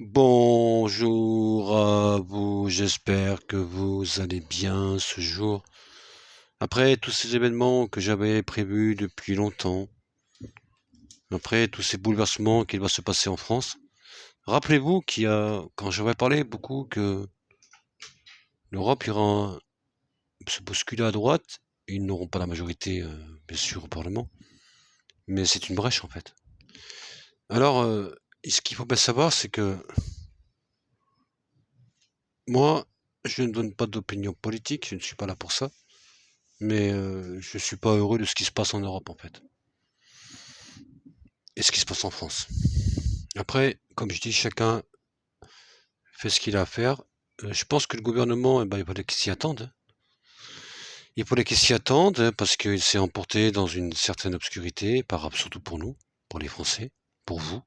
Bonjour à vous, j'espère que vous allez bien ce jour. Après tous ces événements que j'avais prévus depuis longtemps, après tous ces bouleversements qui doivent se passer en France, rappelez-vous quand j'avais parlé beaucoup que l'Europe ira se bousculer à droite, ils n'auront pas la majorité, bien sûr, au Parlement, mais c'est une brèche en fait. Alors, ce qu'il faut bien savoir, c'est que moi, je ne donne pas d'opinion politique, je ne suis pas là pour ça. Mais je suis pas heureux de ce qui se passe en Europe en fait, et ce qui se passe en France. Après, comme je dis, chacun fait ce qu'il a à faire. Je pense que le gouvernement, eh ben, il fallait qu'il s'y attende. Il fallait qu'il s'y attende parce qu'il s'est emporté dans une certaine obscurité, surtout pour nous, pour les Français, pour vous.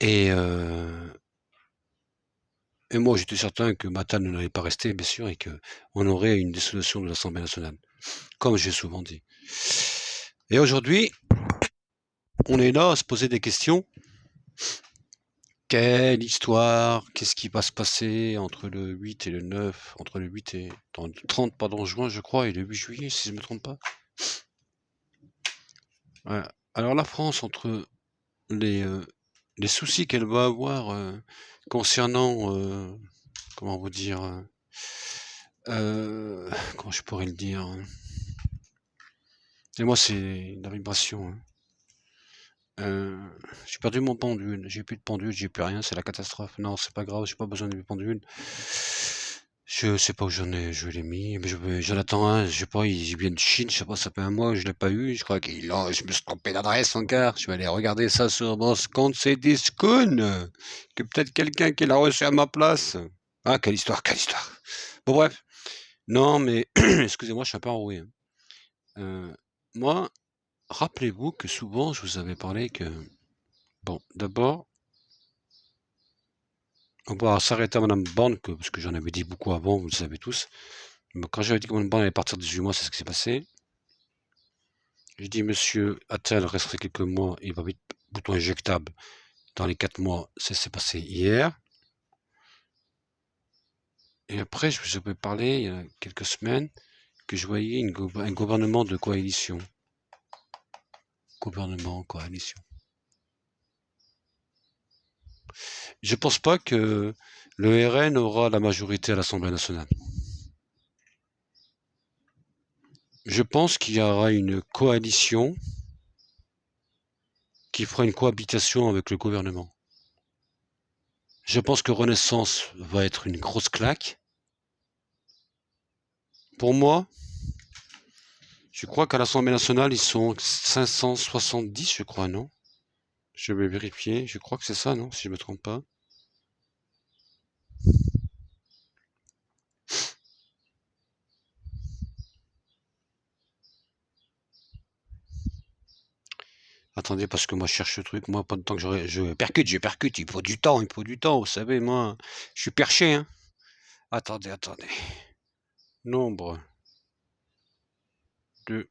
Et, euh, et moi, j'étais certain que Matal n'allait pas rester, bien sûr, et qu'on aurait une dissolution de l'Assemblée nationale, comme j'ai souvent dit. Et aujourd'hui, on est là à se poser des questions. Quelle histoire? Qu'est-ce qui va se passer entre le 8 et le 9, entre le 8 et le 30 pardon, juin, je crois, et le 8 juillet, si je ne me trompe pas. Voilà. Alors la France, entre les, euh, les soucis qu'elle va avoir concernant, comment vous dire, comment je pourrais le dire, et moi c'est la vibration. Euh, j'ai perdu mon pendule, j'ai plus de pendule, j'ai plus rien, c'est la catastrophe. Non, c'est pas grave, j'ai pas besoin de pendule. Je sais pas où je l'ai mis, mais j'en attends un, je sais pas, il vient de Chine, je sais pas, ça fait un mois que je l'ai pas eu, je crois je me suis trompé d'adresse encore, je vais aller regarder ça sur mon compte, c'est des scounes, que peut-être quelqu'un qui l'a reçu à ma place. Ah, quelle histoire, quelle histoire. Bon, bref. Non, mais, excusez-moi, je suis un peu enroué, hein. Euh, moi, rappelez-vous que souvent, je vous avais parlé que, bon, d'abord, on va s'arrêter à Madame Borne, parce que j'en avais dit beaucoup avant, vous le savez tous. Mais quand j'avais dit que Madame Borne allait partir de 18 mois, c'est ce qui s'est passé. J'ai dit, monsieur Attal resterait quelques mois, il va vite, bouton éjectable dans les 4 mois, ça s'est passé hier. Et après, je vous avais parlé, il y a quelques semaines, que je voyais un gouvernement de coalition. Gouvernement, coalition. Je pense pas que le RN aura la majorité à l'Assemblée nationale. Je pense qu'il y aura une coalition qui fera une cohabitation avec le gouvernement. Je pense que Renaissance va être une grosse claque. Pour moi, je crois qu'à l'Assemblée nationale, ils sont 570, je crois, non? Je vais vérifier. Je crois que c'est ça, non? Si je me trompe pas. Attendez, parce que moi, je cherche le truc. Moi, pas de temps que je percute. Il faut du temps, il faut du temps. Vous savez, moi, je suis perché, hein. Attendez, attendez. Nombre de...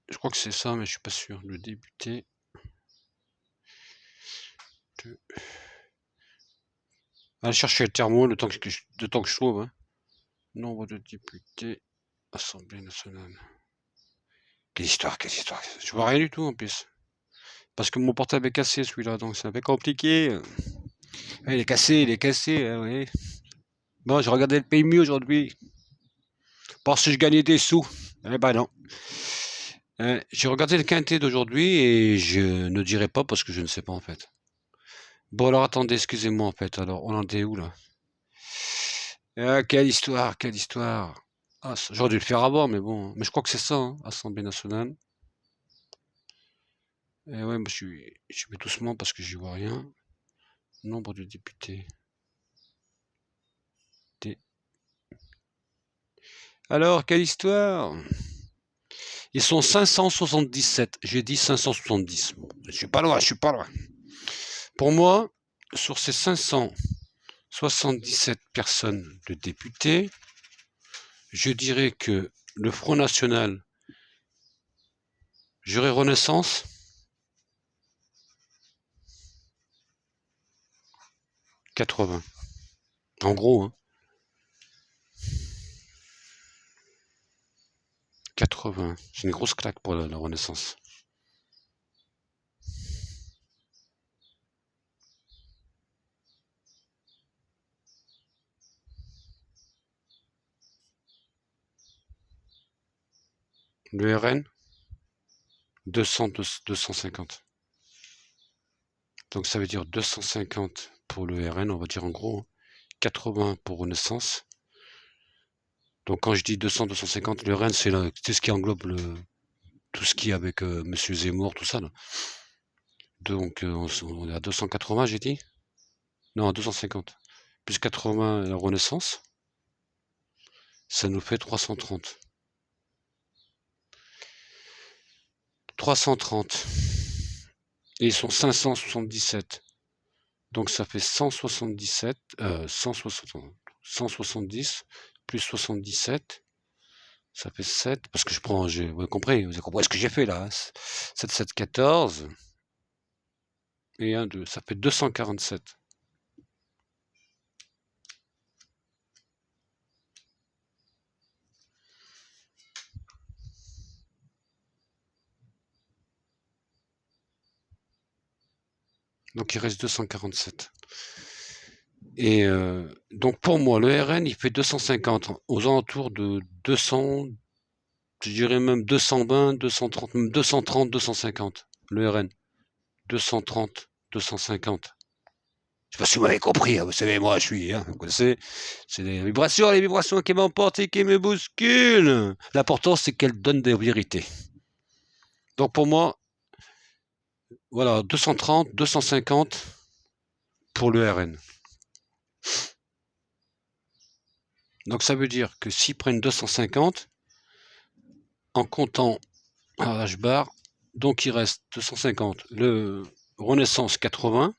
Je crois que c'est ça, mais je suis pas sûr. Le député de... Allez chercher le thermo le temps que je trouve, hein. Nombre de députés, Assemblée nationale. Quelle histoire, quelle histoire. Je vois rien du tout, en plus. Parce que mon portable est cassé, celui-là, donc c'est un peu compliqué. Ah, il est cassé, ah oui. Bon, j'ai regardé le PMU aujourd'hui. Parce que je gagnais des sous. Eh ben non. J'ai regardé le quintet d'aujourd'hui et je ne dirai pas parce que je ne sais pas en fait. Bon alors attendez, excusez-moi en fait. Alors on en est où là? Ah, quelle histoire, quelle histoire. Ah, j'aurais dû le faire avant, mais bon. Mais je crois que c'est ça, hein, Assemblée nationale. Et ouais, moi, je vais doucement parce que j'y vois rien. Nombre de députés. Alors, quelle histoire? Ils sont 577. J'ai dit 570. Bon, je suis pas loin, je suis pas loin. Pour moi, sur ces 577 personnes de députés, je dirais que le Front National, j'aurais Renaissance, 80. En gros, hein. 80. C'est une grosse claque pour la Renaissance. Le RN, 200, 250. Donc ça veut dire 250 pour le RN, on va dire en gros. 80 pour Renaissance. Donc quand je dis 200, 250, le RN, c'est ce qui englobe tout ce qui est avec Monsieur Zemmour, tout ça. Là. Donc on est à 280, j'ai dit. Non, à 250. Plus 80 la Renaissance, ça nous fait 330. 330. Et ils sont 577. Donc ça fait 177, 170 plus 77, ça fait 7, parce que vous avez compris ce que j'ai fait là, 7, 7, 14, et 1, 2, ça fait 247. Donc il reste 247. Et donc pour moi, le RN, il fait 250, aux alentours de 200, je dirais même 220, 230, même 230, 250, le RN. 230, 250. Je sais pas si vous m'avez compris, hein, vous savez, moi je suis, vous connaissez, c'est les vibrations qui m'emportent et qui me bousculent. L'important c'est qu'elles donnent des vérités. Donc pour moi, voilà, 230, 250 pour le RN. Donc ça veut dire que s'ils prennent 250, en comptant à H-bar, donc il reste 250, le Renaissance 80,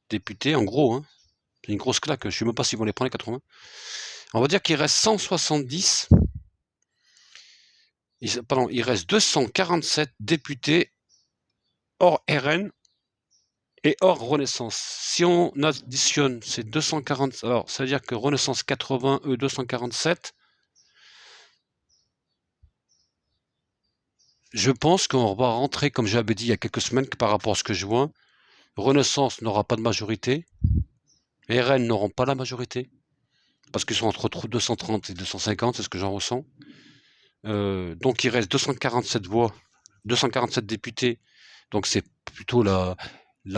députés, en gros, hein, c'est une grosse claque, je ne sais même pas s'ils vont les prendre les 80. On va dire qu'il reste 170. Il reste 247 députés hors RN et hors Renaissance. Si on additionne ces 240, alors ça veut dire que Renaissance 80, eux 247, je pense qu'on va rentrer, comme j'avais dit il y a quelques semaines, que par rapport à ce que je vois, Renaissance n'aura pas de majorité, RN n'auront pas la majorité, parce qu'ils sont entre 230 et 250, c'est ce que j'en ressens. Donc il reste 247 voix, 247 députés, donc c'est plutôt la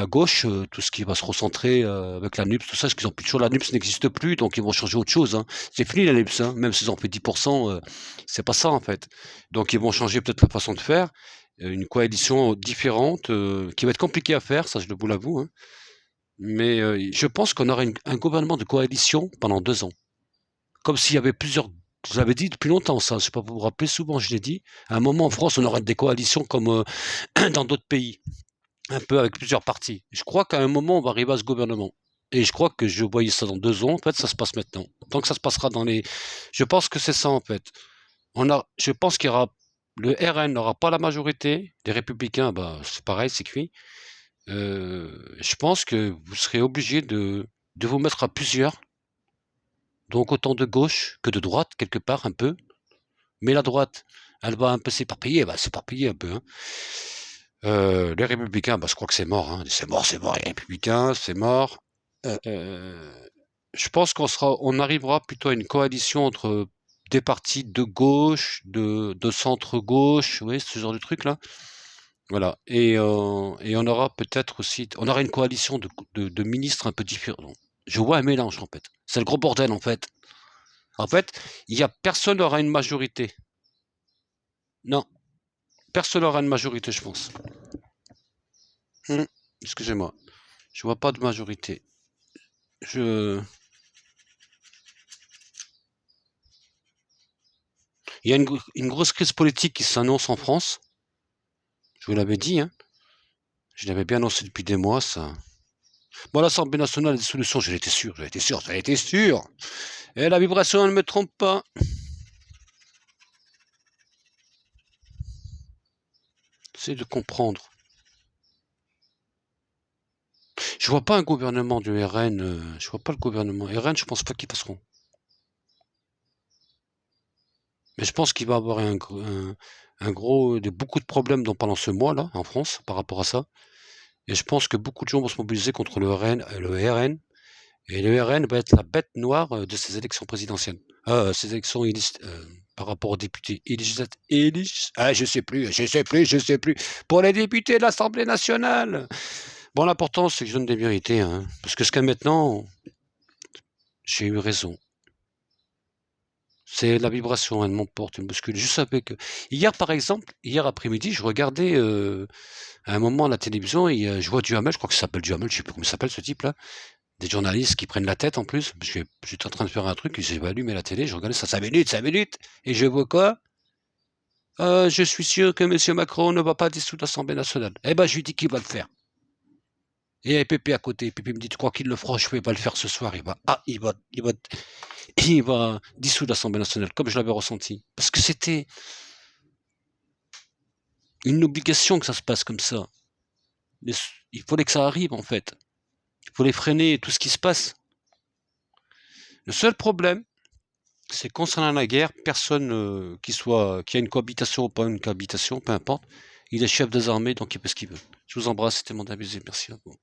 gauche, tout ce qui va se recentrer avec la NUPS, tout ça, parce qu'ils ont plus toujours la NUPS n'existe plus, donc ils vont changer autre chose. Hein. C'est fini la NUPS, hein, même s'ils ont fait 10%, c'est pas ça en fait. Donc ils vont changer peut-être la façon de faire, une coalition différente, qui va être compliquée à faire, ça je vous l'avoue. Hein. Mais je pense qu'on aura un gouvernement de coalition pendant 2 ans. Comme s'il y avait plusieurs. Je l'avais dit depuis longtemps, ça. Je ne sais pas vous vous rappelez, souvent je l'ai dit. À un moment en France, on aura des coalitions comme dans d'autres pays, un peu avec plusieurs partis. Je crois qu'à un moment, on va arriver à ce gouvernement. Et je crois que je voyais ça dans 2 ans. En fait, ça se passe maintenant. Tant que ça se passera dans les. Je pense que c'est ça, en fait. Je pense qu'il y aura. Le RN n'aura pas la majorité. Les Républicains, bah, c'est pareil, c'est cuit. Je pense que vous serez obligé de vous mettre à plusieurs. Donc autant de gauche que de droite, quelque part, un peu. Mais la droite, elle va un peu s'éparpiller, elle va s'éparpiller un peu. Hein. Les Républicains, bah, je crois que c'est mort. Hein. C'est mort, les Républicains, c'est mort. Je pense on arrivera plutôt à une coalition entre des partis de gauche, de centre-gauche, vous voyez, ce genre de truc-là. Voilà. Et on aura peut-être aussi, on aura une coalition de ministres un peu différents. Je vois un mélange, en fait. C'est le gros bordel, en fait. En fait, personne n'aura une majorité. Non, personne n'aura une majorité, je pense. Excusez-moi. Je vois pas de majorité. Il y a une grosse crise politique qui s'annonce en France. Je vous l'avais dit, hein. Je l'avais bien annoncé depuis des mois, ça. Bon, l'Assemblée nationale des solutions, j'en étais sûr, j'en étais sûr. Et la vibration, elle ne me trompe pas. C'est de comprendre. Je vois pas un gouvernement du RN, je vois pas le gouvernement RN, je pense pas qu'ils passeront. Mais je pense qu'il va avoir beaucoup de problèmes pendant ce mois-là, en France, par rapport à ça. Et je pense que beaucoup de gens vont se mobiliser contre le RN, et le RN va être la bête noire de ces élections présidentielles. Ces élections par rapport aux députés je sais plus. Pour les députés de l'Assemblée nationale. Bon, l'important, c'est que je donne des vérités, hein, parce que jusqu'à maintenant, j'ai eu raison. C'est la vibration, elle m'emporte, elle me bouscule. Je savais que... Hier, par exemple, hier après-midi, je regardais à un moment à la télévision, et je vois Duhamel, je crois que ça s'appelle Duhamel, je sais plus comment il s'appelle ce type-là, des journalistes qui prennent la tête en plus. J'étais en train de faire un truc, et j'ai allumé la télé, je regardais ça 5 minutes, et je vois quoi? Je suis sûr que M. Macron ne va pas dissoudre l'Assemblée nationale. Eh ben, je lui dis qu'il va le faire. Et il y avait Pépé à côté. Pépé me dit, tu crois qu'il le fera? Je vais pas le faire ce soir. Il va dissoudre l'Assemblée nationale, comme je l'avais ressenti. Parce que c'était une obligation que ça se passe comme ça. Mais il fallait que ça arrive, en fait. Il fallait freiner tout ce qui se passe. Le seul problème, c'est concernant la guerre, personne qui a une cohabitation ou pas une cohabitation, peu importe, il est chef des armées, donc il fait ce qu'il veut. Je vous embrasse, c'était mon amusé, merci à vous.